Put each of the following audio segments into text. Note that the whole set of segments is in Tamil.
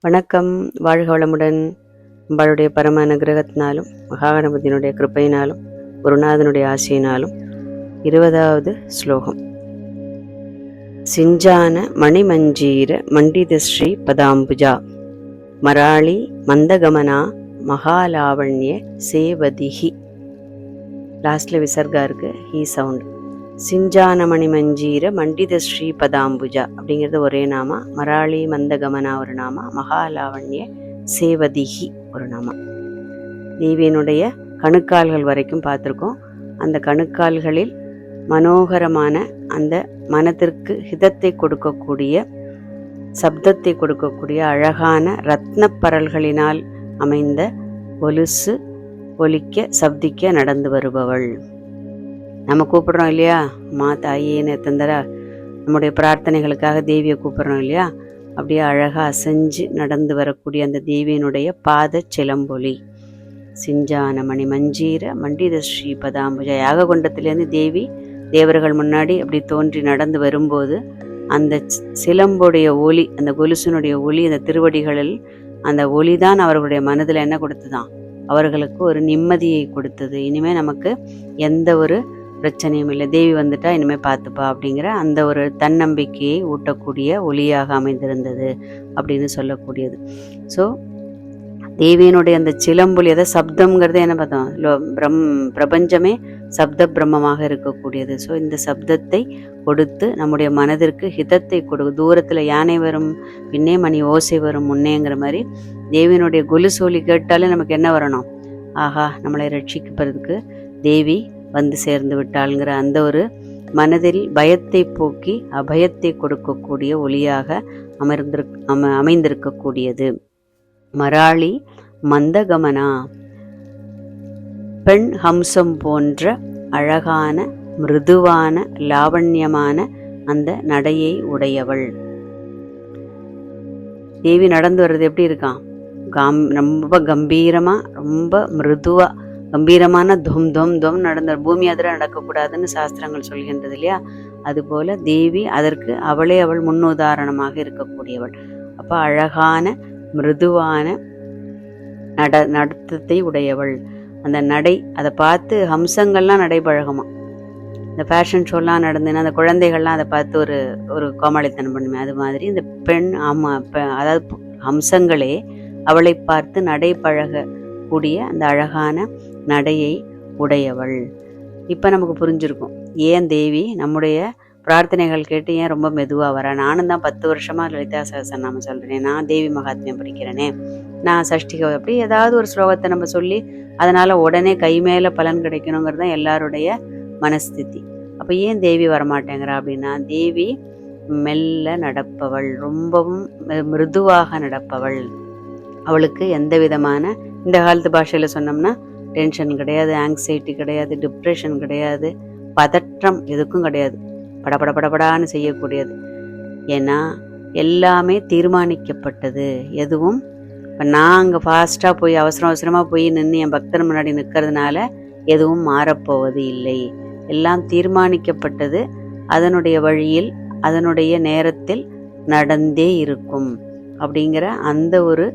வணக்கம். வாழ்க வளமுடன். அம்பாளுடைய பரம அனுகிரகத்தினாலும் மகாகணபதியினுடைய கிருப்பையினாலும் குருநாதனுடைய ஆசையினாலும் 20வது ஸ்லோகம். சிஞ்சான மணிமஞ்சீர மண்டிதஸ்ரீ பதாம்புஜா மராளி மந்தகமனா மகாலாவண்ய சேவதிஹி. லாஸ்ட்ல விசர்கா இருக்கு, ஹீ சவுண்ட். சிஞ்சானமணி மஞ்சீர மண்டித ஸ்ரீ பதாம்புஜா அப்படிங்கிறது ஒரே நாமா, மராளி மந்தகமனா ஒரு நாமா, மகாலாவண்ய சேவதிஹி ஒரு நாமா. தேவியனுடைய கணுக்கால்கள் வரைக்கும் பார்த்துருக்கோம். அந்த கணுக்கால்களில் மனோகரமான அந்த மனத்திற்கு ஹிதத்தை கொடுக்கக்கூடிய, சப்தத்தை கொடுக்கக்கூடிய அழகான ரத்ன பரல்களினால் அமைந்த கொலுசு ஒலிக்க சப்திக்க நடந்து வருபவள். நம்ம கூப்பிடுறோம் இல்லையா, அம்மா தாயேன்னு எத்தந்தரா நம்முடைய பிரார்த்தனைகளுக்காக தேவியை கூப்பிடுறோம் இல்லையா, அப்படியே அழகாக அசைஞ்சு நடந்து வரக்கூடிய அந்த தேவியினுடைய பாத சிலம்பொலி. சிஞ்சான மணி மஞ்சீர மண்டித ஸ்ரீ பதாம்புஜா. யாக குண்டத்திலேருந்து தேவி தேவர்கள் முன்னாடி அப்படி தோன்றி நடந்து வரும்போது அந்த சிலம்புடைய ஒலி, அந்த கொலுசனுடைய ஒலி, அந்த திருவடிகளில் அந்த ஒலி தான் அவர்களுடைய மனதில் என்ன கொடுத்துதான், அவர்களுக்கு ஒரு நிம்மதியை கொடுத்தது. இனிமேல் நமக்கு எந்த ஒரு பிரச்சனையும் இல்லை, தேவி வந்துட்டா இனிமேல் பார்த்துப்பா அப்படிங்கிற அந்த ஒரு தன்னம்பிக்கையை ஊட்டக்கூடிய ஒளியாக அமைந்திருந்தது அப்படின்னு சொல்லக்கூடியது. ஸோ தேவியினுடைய அந்த சிலம்பொலி, அதை சப்தம்ங்கிறது என்ன பார்த்தோம், பிரபஞ்சமே சப்த பிரம்மமாக இருக்கக்கூடியது. ஸோ இந்த சப்தத்தை கொடுத்து நம்முடைய மனதிற்கு ஹிதத்தை தூரத்தில் யானை வரும் பின்னே மணி ஓசை வரும் முன்னேங்கிற மாதிரி தேவியினுடைய கொலுசோலி கேட்டாலே நமக்கு என்ன வரணும், ஆஹா நம்மளை ரட்சிக்கிறதுக்கு தேவி வந்து சேர்ந்து விட்டாளுங்கிற அந்த ஒரு மனதில் பயத்தை போக்கி அபயத்தை கொடுக்கக்கூடிய ஒளியாக அமைந்திருக்கக்கூடியது. மராளி மந்தகமனா, பெண் ஹம்சம் போன்ற அழகான மிருதுவான லாவண்யமான அந்த நடையை உடையவள். தேவி நடந்து வர்றது எப்படி இருக்கான், ரொம்ப கம்பீரமா, ரொம்ப மிருதுவா, கம்பீரமான தொம் தொம் தொம் நடந்த பூமி அதிர நடக்கக்கூடாதுன்னு சாஸ்திரங்கள் சொல்கின்றது இல்லையா. அதுபோல தேவி அதற்கு அவள் முன்னுதாரணமாக இருக்கக்கூடியவள். அப்போ அழகான மிருதுவான நடத்தத்தை உடையவள். அந்த நடை, அதை பார்த்து ஹம்சங்கள்லாம் நடைபழகமா. இந்த ஃபேஷன் ஷோலாம் நடந்துன்னா அந்த குழந்தைகள்லாம் அதை பார்த்து ஒரு ஒரு கோமாளித்தனம் பண்ணுமே, அது மாதிரி இந்த பெண் அதாவது ஹம்சங்களே அவளை பார்த்து நடை பழகக்கூடிய அந்த அழகான நடையை உடையவள். இப்போ நமக்கு புரிஞ்சிருக்கும் ஏன் தேவி நம்முடைய பிரார்த்தனைகள் கேட்டு ஏன் ரொம்ப மெதுவாக வரா. நானும் தான் 10 வருஷமாக லலிதா சகஸ்ரநாமம் சொல்கிறேனே, நான் தேவி மகாத்மியம் படிக்கிறேனே, நான் சஷ்டிக அப்படி ஏதாவது ஒரு ஸ்லோகத்தை நம்ம சொல்லி அதனால் உடனே கை மேலே பலன் கிடைக்கணுங்கிறது தான் எல்லாருடைய மனஸ்திதி. அப்போ ஏன் தேவி வரமாட்டேங்கிறா அப்படின்னா, தேவி மெல்ல நடப்பவள், ரொம்பவும் மிருதுவாக நடப்பவள். அவளுக்கு எந்த விதமான, இந்த காலத்து பாஷையில் சொன்னோம்னா, டென்ஷன் கிடையாது, ஆங்ஸைட்டி கிடையாது, டிப்ரெஷன் கிடையாது, பதற்றம் எதுக்கும் கிடையாது, படபடபடபடான்னு செய்யக்கூடியது. ஏன்னா எல்லாமே தீர்மானிக்கப்பட்டது. எதுவும் இப்போ நான் அங்கே ஃபாஸ்ட்டாக போய் அவசரமாக போய் நின்று என் பக்தர் முன்னாடி நிற்கிறதுனால எதுவும் மாறப்போவது இல்லை. எல்லாம் தீர்மானிக்கப்பட்டது, அதனுடைய வழியில் அதனுடைய நேரத்தில் நடந்தே இருக்கும் அப்படிங்கிற அந்த ஒரு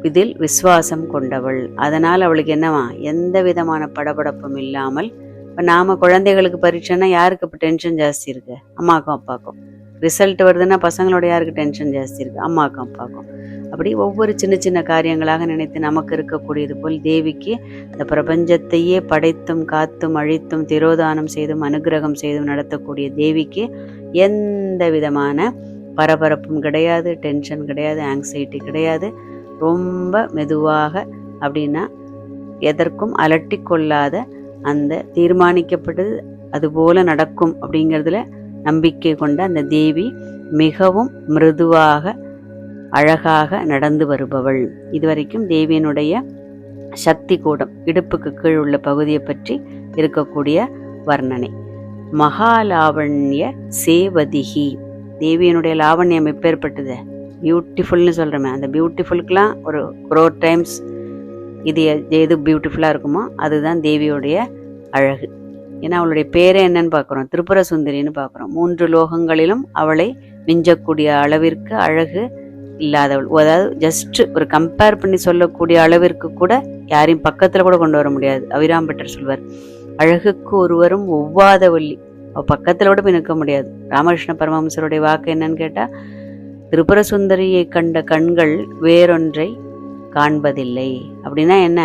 இதில் விசுவாசம் கொண்டவள். அதனால் அவளுக்கு என்னவா, எந்த விதமான படபடப்பும் இல்லாமல். இப்போ நாம் குழந்தைகளுக்கு பரீட்சைன்னா யாருக்கு இப்போ டென்ஷன் ஜாஸ்தி இருக்குது, அம்மாக்கும் அப்பாக்கும். ரிசல்ட் வருதுன்னா பசங்களோட யாருக்கு டென்ஷன் ஜாஸ்தி இருக்குது, அம்மாக்கும் அப்பாக்கும். அப்படி ஒவ்வொரு சின்ன சின்ன காரியங்களாக நினைத்து நமக்கு இருக்கக்கூடியது போல் தேவிக்கு இந்த பிரபஞ்சத்தையே படைத்தும் காத்தும் அழித்தும் திரோதானம் செய்தும் அனுகிரகம் செய்தும் நடத்தக்கூடிய தேவிக்கு எந்த விதமான பரபரப்பும் கிடையாது, டென்ஷன் கிடையாது, ஆங்ஸைட்டி கிடையாது. ரொம்ப மெதுவாக, அப்படின்னா எதற்கும் அலட்டி கொள்ளாத, அந்த தீர்மானிக்கப்பட்டது அதுபோல நடக்கும் அப்படிங்கிறதுல நம்பிக்கை கொண்ட அந்த தேவி மிகவும் மிருதுவாக அழகாக நடந்து வருபவள். இதுவரைக்கும் தேவியினுடைய சக்தி கூடம், இடுப்புக்கு கீழ் உள்ள பகுதியை பற்றி இருக்கக்கூடிய வர்ணனை. மகாலாவண்ய சேவதிஹி, தேவியினுடைய லாவண்யம் எப்பேற்பட்டது, பியூட்டிஃபுல்னு சொல்கிறோமே, அந்த பியூட்டிஃபுல்லுக்கெலாம் ஒரு 100 டைம்ஸ் இது எது பியூட்டிஃபுல்லாக இருக்குமோ அதுதான் தேவியோடைய அழகு. ஏன்னா அவளுடைய பேரே என்னன்னு பார்க்குறோம், திரிபுர சுந்தரின்னு பார்க்குறோம். 3 லோகங்களிலும் அவளை மிஞ்சக்கூடிய அளவிற்கு அழகு இல்லாதவள். அதாவது ஜஸ்ட் ஒரு கம்பேர் பண்ணி சொல்லக்கூடிய அளவிற்கு கூட யாரையும் பக்கத்துல கூட கொண்டு வர முடியாது. அபிராம்பட்டர் சொல்வார், அழகுக்கு ஒருவரும் ஒவ்வாதவள்ளி, அவ பக்கத்துல கூட போய் நிற்க முடியாது. ராமகிருஷ்ண பரமஹம்சருடைய வாக்கு என்னன்னு கேட்டா, திரிபுர சுந்தரியை கண்ட கண்கள் வேறொன்றை காண்பதில்லை. அப்படின்னா என்ன?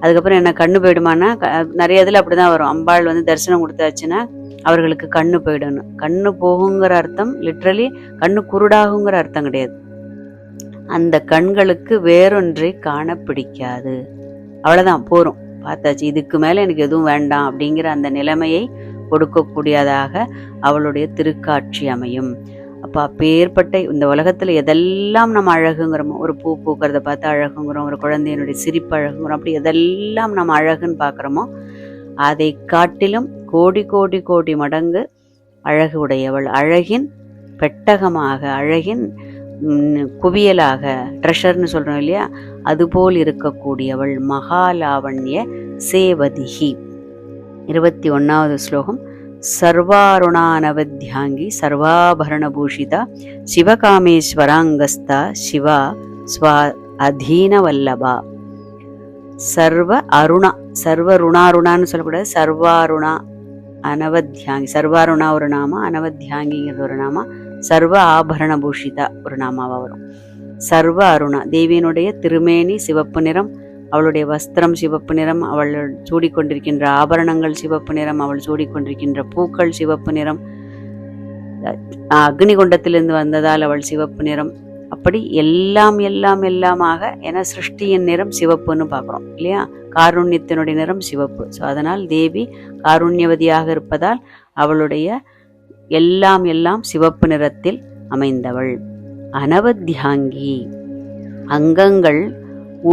அதுக்கப்புறம் என்ன, கண்ணு போயிடுமானா, நிறைய இதில் அப்படிதான் வரும். அம்பாள் தரிசனம் கொடுத்தாச்சுன்னா அவர்களுக்கு கண்ணு போயிடணும். கண்ணு போகுங்கிற அர்த்தம் லிட்ரலி கண்ணு குருடாகுங்கிற அர்த்தம் கிடையாது. அந்த கண்களுக்கு வேறொன்றை காண பிடிக்காது. அவ்வளவுதான், போரும், பார்த்தாச்சு, இதுக்கு மேல எனக்கு எதுவும் வேண்டாம் அப்படிங்கிற அந்த நிலைமையை கொடுக்கக்கூடியதாக அவளுடைய திருக்காட்சி அமையும். அப்போ அப்பேற்பட்ட இந்த உலகத்துல எதெல்லாம் நம்ம அழகுங்கிறோமோ, ஒரு பூ பூக்கிறத பார்த்து அழகுங்கிறோம், ஒரு குழந்தையினுடைய சிரிப்பு அழகுங்கிறோம், அப்படி எதெல்லாம் நம்ம அழகுன்னு பார்க்குறோமோ அதை காட்டிலும் கோடி கோடி கோடி மடங்கு அழகு உடையவள், அழகின் பெட்டகமாக, அழகின் குவியலாக, ட்ரெஷர்னு சொல்றோம் இல்லையா, அதுபோல் இருக்கக்கூடியவள் மகாலாவண்ய சேவதிகி. 21வது ஸ்லோகம். சர்வாருணானவத்யாங்கி சர்வாபரணபூஷிதா சிவகாமேஸ்வராங்கஸ்தா சிவா ஸ்வா அதீனவல்லபா. சர்வ அருணா, சர்வ ருணாருணான்னு சொல்லக்கூடாது, சர்வாருணா அனவத்யாங்கி. சர்வாருணா ஒரு நாமா, அனவத்யாங்கிங்கிறது ஒரு நாமா, சர்வ ஆபரண பூஷிதா ஒரு நாமாவா வரும். சர்வ அருணா, தேவியினுடைய திருமேனி சிவப்பு நிறம், அவளுடைய வஸ்திரம் சிவப்பு நிறம், அவள் சூடிக்கொண்டிருக்கின்ற ஆபரணங்கள் சிவப்பு நிறம், அவள் சூடிக்கொண்டிருக்கின்ற பூக்கள் சிவப்பு நிறம், அக்னிகுண்டத்திலிருந்து வந்ததால் அவள் சிவப்பு நிறம். அப்படி எல்லாம் எல்லாம் எல்லாமாக, என சிருஷ்டியின் நிறம் சிவப்புன்னு பார்க்குறோம் இல்லையா, காருண்யத்தினுடைய நிறம் சிவப்பு. ஸோ அதனால் தேவி காருண்யவதியாக இருப்பதால் அவளுடைய எல்லாம் எல்லாம் சிவப்பு நிறத்தில் அமைந்தவள். அனவத்யாங்கி, அங்கங்கள்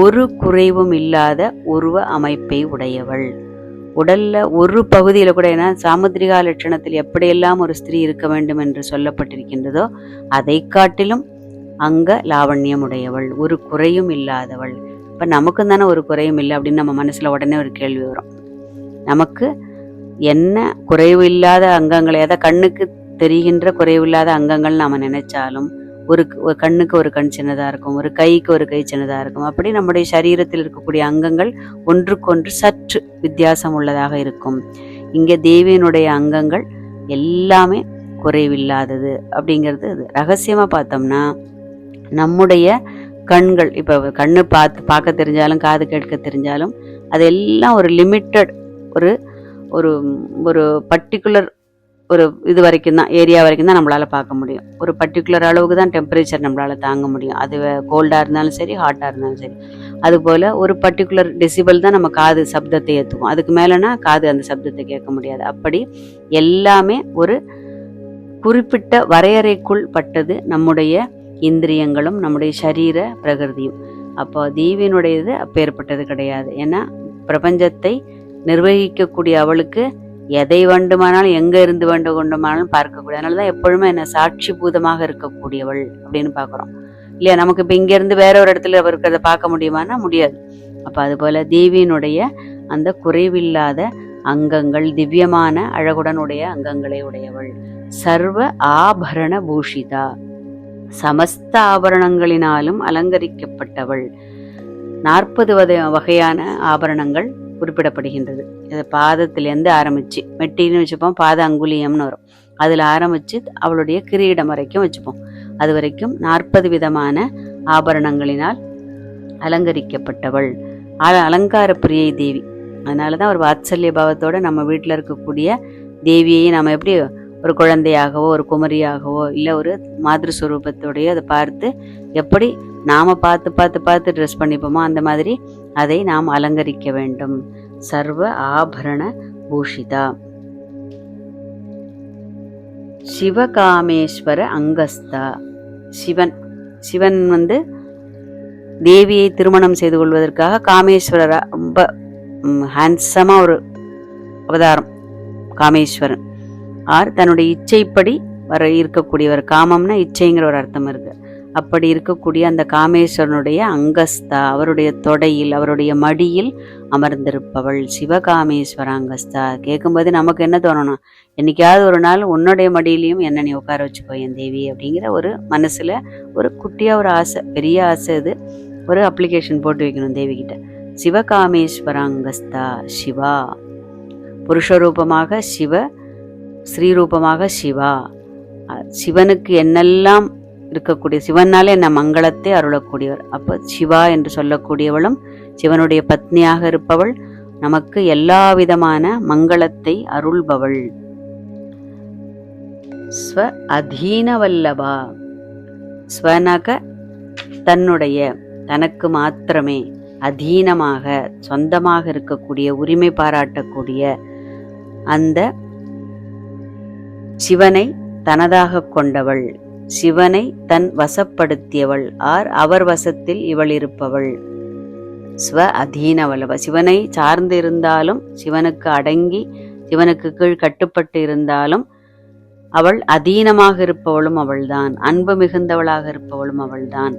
ஒரு குறைவும் இல்லாத உருவ அமைப்பை உடையவள். உடல்ல ஒரு பகுதியில கூட, ஏன்னா சாமுத்திரிகா லட்சணத்தில் எப்படியெல்லாம் ஒரு ஸ்திரீ இருக்க வேண்டும் என்று சொல்லப்பட்டிருக்கின்றதோ அதை காட்டிலும் அங்க லாவண்யம் உடையவள், ஒரு குறையும் இல்லாதவள். இப்ப நமக்கு தானே ஒரு குறையும் இல்லை அப்படின்னு நம்ம மனசுல உடனே ஒரு கேள்வி வரும். நமக்கு என்ன குறைவு இல்லாத அங்கங்களை, அதாவது கண்ணுக்கு தெரிகின்ற குறைவில்லாத அங்கங்கள் நாம நினைச்சாலும், ஒரு கண்ணுக்கு ஒரு கண் சின்னதா இருக்கும், ஒரு கைக்கு ஒரு கை சின்னதா இருக்கும். அப்படி நம்முடைய சரீரத்தில் இருக்கக்கூடிய அங்கங்கள் ஒன்றுக்கொன்று சற்று வித்தியாசம் உள்ளதாக இருக்கும். இங்க தேவியினுடைய அங்கங்கள் எல்லாமே குறைவில்லாதது அப்படிங்கிறது அது. ரகசியமா பார்த்தோம்னா நம்முடைய கண்கள், இப்போ கண்ணு பார்க்க தெரிஞ்சாலும் காது கேட்க தெரிஞ்சாலும் அதெல்லாம் ஒரு லிமிட்டட், ஒரு ஒரு ஒரு பர்டிகுலர் ஒரு இது வரைக்கும் தான், ஏரியா வரைக்கும் தான் நம்மளால பார்க்க முடியும். ஒரு பர்டிகுலர் அளவுக்கு தான் டெம்பரேச்சர் நம்மளால தாங்க முடியும். அது கோல்டாக இருந்தாலும் சரி, ஹாட்டாக இருந்தாலும் சரி. அதுபோல் ஒரு பர்டிகுலர் டெசிபல் தான் நம்ம காது சப்தத்தை ஏற்றுவோம். அதுக்கு மேலேனா காது அந்த சப்தத்தை கேட்க முடியாது. அப்படி எல்லாமே ஒரு குறிப்பிட்ட வரையறைக்குள் பட்டது நம்முடைய இந்திரியங்களும் நம்முடைய சரீர பிரகிருதியும். அப்போ தேவியினுடையது அப்பேற்பட்டது கிடையாது. ஏன்னா பிரபஞ்சத்தை நிர்வகிக்கக்கூடிய அவளுக்கு எதை வேண்டுமானாலும் எங்க இருந்து வேண்டுமானாலும் பார்க்கக்கூடிய, அதனாலதான் எப்பொழுதுமே என்ன சாட்சி பூதமாக இருக்கக்கூடியவள் அப்படின்னு பாக்குறோம் இல்லையா. நமக்கு இப்ப இங்க இருந்து வேற ஒரு இடத்துல இருக்கிறத பார்க்க முடியுமானா முடியாது. அப்ப அது போல தேவியினுடைய அந்த குறைவில்லாத அங்கங்கள், திவ்யமான அழகுடனுடைய அங்கங்களை உடையவள். சர்வ ஆபரண பூஷிதா, சமஸ்த ஆபரணங்களினாலும் அலங்கரிக்கப்பட்டவள். 40 வகையான ஆபரணங்கள் குறிப்பிடப்படுகின்றது. இதை பாதத்திலேருந்து ஆரம்பிச்சு, மெட்டின்னு வச்சுப்போம், பாத அங்குலியம்னு வரும், அதில் ஆரம்பிச்சு அவளுடைய கிரீடம் வரைக்கும் வச்சுப்போம். அது வரைக்கும் 40 விதமான ஆபரணங்களினால் அலங்கரிக்கப்பட்டவள். அலங்கார பிரியை தேவி. அதனால தான் ஒரு வாத்சல்ய பாவத்தோட நம்ம வீட்டில் இருக்கக்கூடிய தேவியை நம்ம எப்படி ஒரு குழந்தையாகவோ ஒரு குமரியாகவோ இல்லை ஒரு மாதிருஸ்வரூபத்தோடையோ அதை பார்த்து எப்படி நாம பார்த்து பார்த்து பார்த்து ட்ரெஸ் பண்ணிப்போமோ அந்த மாதிரி அதை நாம் அலங்கரிக்க வேண்டும். சர்வ ஆபரண பூஷிதா. சிவகாமேஸ்வர அங்கஸ்தா. சிவன் தேவியை திருமணம் செய்து கொள்வதற்காக காமேஸ்வரரா, ரொம்ப ஹேண்ட்ஸமா ஒரு அவதாரம் காமேஸ்வரன். தன்னுடைய இச்சைப்படி இருக்கக்கூடியவர். காமம்னா இச்சைங்கிற ஒரு அர்த்தம் இருக்கு. அப்படி இருக்கக்கூடிய அந்த காமேஸ்வரனுடைய அங்கஸ்தா, அவருடைய தொடையில், அவருடைய மடியில் அமர்ந்திருப்பவள் சிவகாமேஸ்வர அங்கஸ்தா. கேட்கும்போது நமக்கு என்ன தோணணும், என்னைக்காவது ஒரு நாள் உன்னுடைய மடியிலையும் என்ன நீ உட்கார வச்சுக்கோ என் தேவி அப்படிங்கிற ஒரு மனசுல ஒரு குட்டியா ஒரு ஆசை, பெரிய ஆசை. இது ஒரு அப்ளிகேஷன் போட்டு வைக்கணும் தேவி கிட்ட. சிவகாமேஸ்வராங்கஸ்தா சிவா, புருஷரூபமாக சிவ, ஸ்ரீரூபமாக சிவா. சிவனுக்கு என்னெல்லாம் இருக்கக்கூடிய, சிவனாலே என்ன மங்களத்தை அருளக்கூடியவர். அப்போ சிவா என்று சொல்லக்கூடியவளும் சிவனுடைய பத்னியாக இருப்பவள், நமக்கு எல்லா விதமான மங்களத்தை அருள்பவள். ஸ்வ அதீனவல்லபா, ஸ்வனக தன்னுடைய, தனக்கு மாத்திரமே, அதீனமாக சொந்தமாக இருக்கக்கூடிய, உரிமை பாராட்டக்கூடிய அந்த சிவனை தனதாக கொண்டவள், சிவனை தன் வசப்படுத்தியவள், அவர் வசத்தில் இவள் இருப்பவள். ஸ்வ அதீனவல்லப, சிவனை சார்ந்து இருந்தாலும், சிவனுக்கு அடங்கி சிவனுக்கு கீழ் கட்டுப்பட்டு இருந்தாலும் அவள் அதீனமாக இருப்பவளும் அவள்தான், அன்பு மிகுந்தவளாக இருப்பவளும் அவள்தான்.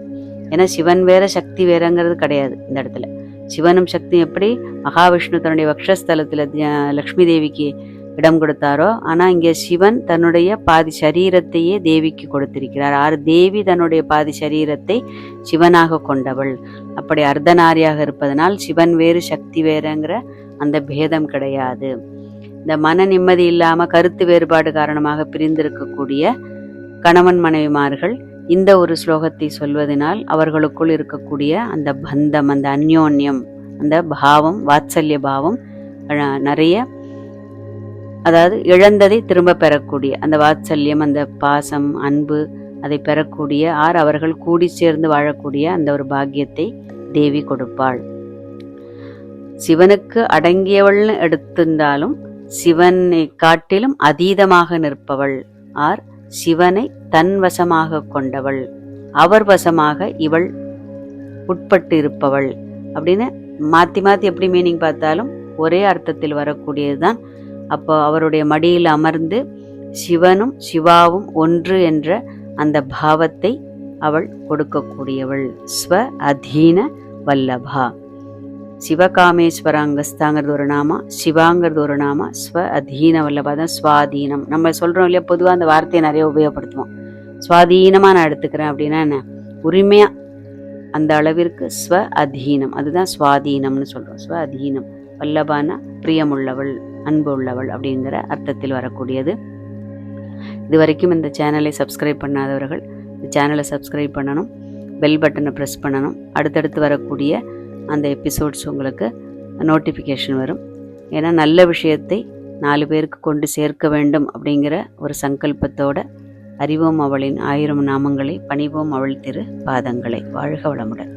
ஏன்னா சிவன் வேற சக்தி வேறங்கிறது கிடையாது இந்த இடத்துல. சிவனும் சக்தி எப்படி மகாவிஷ்ணு தன்னுடைய வக்ஷஸ்தலத்துல லக்ஷ்மி தேவிக்கு இடம் கொடுத்தாரோ, ஆனா இங்க சிவன் தன்னுடைய பாதி சரீரத்தையே தேவிக்கு கொடுத்திருக்கிறார். தேவி தன்னுடைய பாதி சரீரத்தை சிவனாக கொண்டவள். அப்படி அர்த்தநாரியாக இருப்பதனால் சிவன் வேறு சக்தி வேறுங்கிற அந்த பேதம் கிடையாது. இந்த மன நிம்மதி இல்லாம கருத்து வேறுபாடு காரணமாக பிரிந்திருக்கக்கூடிய கணவன் மனைவிமார்கள் இந்த ஒரு ஸ்லோகத்தை சொல்வதனால் அவர்களுக்குள் இருக்கக்கூடிய அந்த பந்தம், அந்த அந்யோன்யம், அந்த பாவம், வாத்சல்ய பாவம் நிறைய, அதாவது இழந்ததை திரும்ப பெறக்கூடிய அந்த வாத்சல்யம், அந்த பாசம், அன்பு, அதை பெறக்கூடிய அவர்கள் கூடி சேர்ந்து வாழக்கூடிய அந்த ஒரு பாக்கியத்தை தேவி கொடுப்பாள். சிவனுக்கு அடங்கியவள்னு எடுத்திருந்தாலும் சிவனை காட்டிலும் அதீதமாக நிற்பவள், சிவனை தன் வசமாக கொண்டவள், அவர் வசமாக இவள் உட்பட்டு இருப்பவள் அப்படின்னு மாத்தி மாத்தி எப்படி மீனிங் பார்த்தாலும் ஒரே அர்த்தத்தில் வரக்கூடியதுதான். அப்போ அவருடைய மடியில் அமர்ந்து சிவனும் சிவாவும் ஒன்று என்ற அந்த பாவத்தை அவள் கொடுக்கக்கூடியவள். ஸ்வ அதீன வல்லபா. சிவகாமேஸ்வராங்கஸ்தாங்கிறது ஒரு நாமா, சிவாங்கிறது ஒரு நாமா, ஸ்வ அதீன வல்லபா தான் சுவாதீனம். நம்ம சொல்றோம் இல்லையா, பொதுவாக அந்த வார்த்தையை நிறைய உபயோகப்படுத்துவோம். சுவாதீனமா நான் எடுத்துக்கிறேன் அப்படின்னா என்ன, உரிமையா அந்த அளவிற்கு ஸ்வ அதீனம், அதுதான் சுவாதீனம்னு சொல்றோம். ஸ்வ அதீனம், வல்லபான பிரியமுள்ளவள், அன்பு உள்ளவள் அப்படிங்கிற அர்த்தத்தில் வரக்கூடியது. இது வரைக்கும் இந்த சேனலை சப்ஸ்கிரைப் பண்ணாதவர்கள் இந்த சேனலை சப்ஸ்கிரைப் பண்ணணும், பெல் பட்டனை ப்ரெஸ் பண்ணணும். அடுத்தடுத்து வரக்கூடிய அந்த எபிசோட்ஸ் உங்களுக்கு நோட்டிஃபிகேஷன் வரும். ஏன்னா நல்ல விஷயத்தை 4 பேருக்கு கொண்டு சேர்க்க வேண்டும் அப்படிங்கிற ஒரு சங்கல்பத்தோட அறிவோம் அவளின் 1000 நாமங்களை, பணிவோம் அவள் திரு பாதங்களை. வாழ்க வளமுடன்.